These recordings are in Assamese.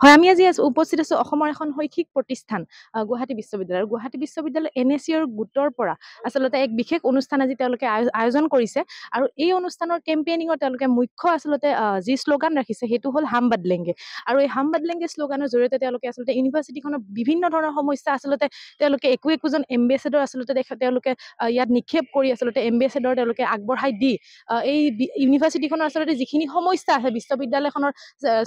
হয়, আমি আজি উপস্থিত আছোঁ অসমৰ এখন শৈক্ষিক প্ৰতিষ্ঠান গুৱাহাটী বিশ্ববিদ্যালয়। আৰু গুৱাহাটী বিশ্ববিদ্যালয় NSCৰ গোটৰ পৰা আচলতে এক বিশেষ অনুষ্ঠান আজি তেওঁলোকে আয়োজন কৰিছে। আৰু এই অনুষ্ঠানৰ কেম্পেইনিঙৰ তেওঁলোকে মুখ্য আচলতে যি শ্লোগান ৰাখিছে সেইটো হ'ল হাম বদলেংগে। আৰু এই হাম বদলেংগে শ্লোগানৰ জৰিয়তে তেওঁলোকে আচলতে ইউনিভাৰ্চিটিখনৰ বিভিন্ন ধৰণৰ সমস্যা আচলতে তেওঁলোকে একোজন এম্বেচেডৰ আচলতে তেওঁলোকে ইয়াত নিক্ষেপ কৰি আচলতে এম্বেচেডৰ তেওঁলোকে আগবঢ়াই দি এই ইউনিভাৰ্চিটিখনৰ আচলতে যিখিনি সমস্যা আছে বিশ্ববিদ্যালয়খনৰ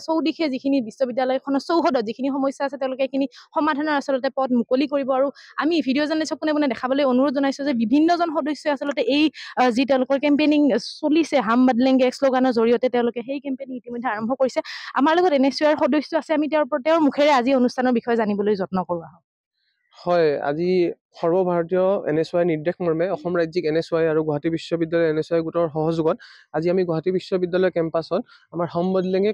চৌদিশে যিখিনি বিশ্ববিদ্যালয়খনৰ চৌহদত যিখিনি সমস্যা আছে তেওঁলোকে এইখিনি সমাধানৰ আচলতে পথ মুকলি কৰিব। আৰু আমি ভিডিঅ' জাৰ্নেলিষ্টক পোনে পোনে দেখাবলৈ অনুৰোধ জনাইছোঁ যে বিভিন্নজন সদস্যই আচলতে এই যি তেওঁলোকৰ কেম্পেইনিং চলিছে হাম বদলেংগে শ্লোগানৰ জৰিয়তে তেওঁলোকে সেই কেম্পেইনিং ইতিমধ্যে আৰম্ভ কৰিছে। আমাৰ লগত NSCৰ সদস্য আছে, আমি তেওঁৰ মুখেৰে আজি অনুষ্ঠানৰ বিষয়ে জানিবলৈ যত্ন কৰোঁ। হয়, আজি সৰ্বভাৰতীয় NSY নিৰ্দেশ মৰ্মে অসম ৰাজ্যিক NSY আৰু গুৱাহাটী বিশ্ববিদ্যালয় NSY গোটৰ সহযোগত আজি আমি গুৱাহাটী বিশ্ববিদ্যালয় কেম্পাছত আমাৰ হাম বদলেংগে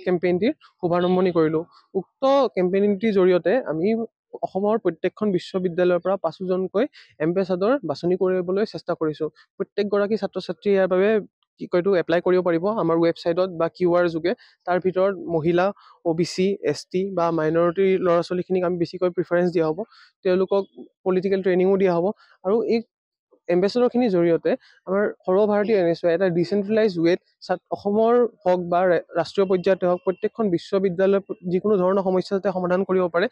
কেম্পেইনটিৰ শুভাৰম্ভণি কৰিলোঁ। উক্ত কেম্পেইনটিৰ জৰিয়তে আমি অসমৰ প্ৰত্যেকখন বিশ্ববিদ্যালয়ৰ পৰা 5জনকৈ এম্বেচাডৰ বাছনি কৰিবলৈ চেষ্টা কৰিছোঁ। প্ৰত্যেকগৰাকী ছাত্ৰ ছাত্ৰী ইয়াৰ বাবে এপ্লাই কৰিব পাৰিব আমাৰ ৱেবছাইটত বা QR যোগে। তাৰ ভিতৰত মহিলা, OBC, ST বা মাইনৰিটি ল'ৰা ছোৱালীখিনিক আমি বেছিকৈ প্ৰিফাৰেঞ্চ দিয়া হ'ব। তেওঁলোকক পলিটিকেল ট্ৰেইনিঙো দিয়া হ'ব। আৰু এই এম্বেচাডৰখিনিৰ জৰিয়তে আমাৰ সৰ্বভাৰতীয় NSY এটা ডিচেণ্ট্ৰেলাইজ ৱেত অসমৰ হওক বা ৰাষ্ট্ৰীয় পৰ্যায়তে হওক প্ৰত্যেকখন বিশ্ববিদ্যালয়ৰ যিকোনো ধৰণৰ সমস্যা যাতে সমাধান কৰিব পাৰে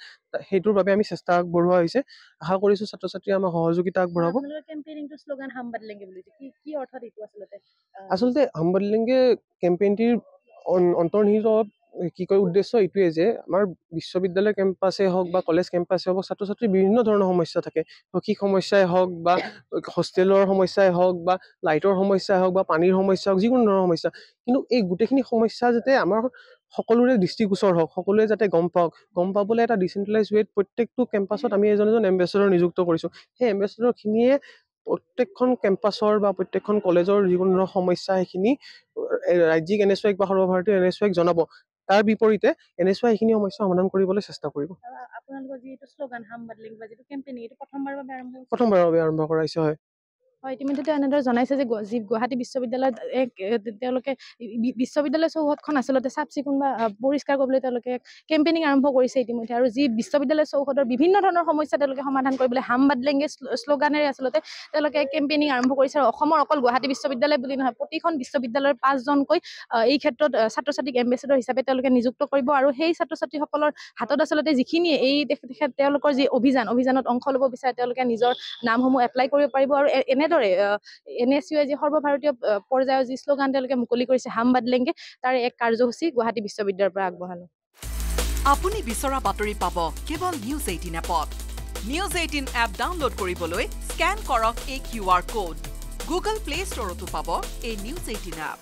সেইটোৰ বাবে আমি চেষ্টা আগবঢ়োৱা হৈছে। আশা কৰিছোঁ ছাত্ৰ ছাত্ৰীয়ে আমাক সহযোগিতা আগবঢ়াব। আচলতে হাম বদলেংগে কেম্পেইনটিৰ অন্তৰ্নিহিত উদ্দেশ্য এইটোৱে যে আমাৰ বিশ্ববিদ্যালয় কেম্পাছে হওক বা কলেজ কেম্পাছে হওক ছাত্ৰ ছাত্ৰীৰ বিভিন্ন ধৰণৰ সমস্যা থাকে। শৈক্ষিক সমস্যাই হওক বা হোষ্টেলৰ সমস্যাই হওক বা লাইটৰ সমস্যাই হওক বা পানীৰ সমস্যা হওক, যিকোনো ধৰণৰ সমস্যা। কিন্তু এই গোটেইখিনি সমস্যা যাতে আমাৰ সকলোৰে দৃষ্টিগোচৰ হওক, সকলোৱে যাতে গম পাবলৈ এটা ডিচেণ্ট্ৰেলাইজ ৱেত প্ৰত্যেকটো কেম্পাছত আমি এজন এম্বেচাডৰ নিযুক্ত কৰিছোঁ। সেই এম্বেচাডৰখিনিয়ে প্ৰত্যেকখন কেম্পাছৰ বা প্ৰত্যেকখন কলেজৰ যিকোনো ধৰণৰ সমস্যা সেইখিনি ৰাজ্যিক NSY বা সৰ্বভাৰতীয় NSY জনাব। তাৰ বিপৰীতে NSY এইখিনি সমস্যা সমাধান কৰিবলৈ চেষ্টা কৰিব। প্ৰথমবাৰৰ বাবে আৰম্ভ কৰা হৈছে। হয়, ইতিমধ্যে এনেদৰে জনাইছে যে গুৱাহাটী বিশ্ববিদ্যালয়ত তেওঁলোকে বিশ্ববিদ্যালয় চৌহদখন আচলতে চাফ চিকুণ বা পৰিষ্কাৰ কৰিবলৈ তেওঁলোকে কেম্পেইনিং আৰম্ভ কৰিছে ইতিমধ্যে। আৰু যি বিশ্ববিদ্যালয় চৌহদৰ বিভিন্ন ধৰণৰ সমস্যা তেওঁলোকে সমাধান কৰিবলৈ হাম বদলেংগে শ্লোগানেৰে আচলতে তেওঁলোকে কেম্পেইনিং আৰম্ভ কৰিছে। আৰু অসমৰ অকল গুৱাহাটী বিশ্ববিদ্যালয় বুলি নহয়, প্ৰতিখন বিশ্ববিদ্যালয়ৰ 5জনকৈ এই ক্ষেত্ৰত ছাত্ৰ ছাত্ৰীক এম্বেচাডৰ হিচাপে তেওঁলোকে নিযুক্ত কৰিব। আৰু সেই ছাত্ৰ ছাত্ৰীসকলৰ হাতত আচলতে যিখিনিয়ে এই তেওঁলোকৰ যি অভিযানত অংশ ল'ব বিচাৰে তেওঁলোকে নিজৰ নামসমূহ এপ্লাই কৰিব পাৰিব। আৰু এনেদৰে NSCয়ে যি সৰ্বভাৰতীয় পৰ্যায়ৰ যি শ্লোগান তেওঁলোকে মুকলি কৰিছে হাম বদলেংগে, তাৰ এক কাৰ্যসূচী গুৱাহাটী বিশ্ববিদ্যালয়ৰ পৰা আগবঢ়ালো। আপুনি বিচৰা বাতৰি পাব কেৱল নিউজ 18 এপত। নিউজ 18 এপ ডাউনলোড কৰিবলৈ স্কেন কৰক এই QR কোড। গুগল প্লে ষ্টৰতো পাব এই নিউজ 18 এপ।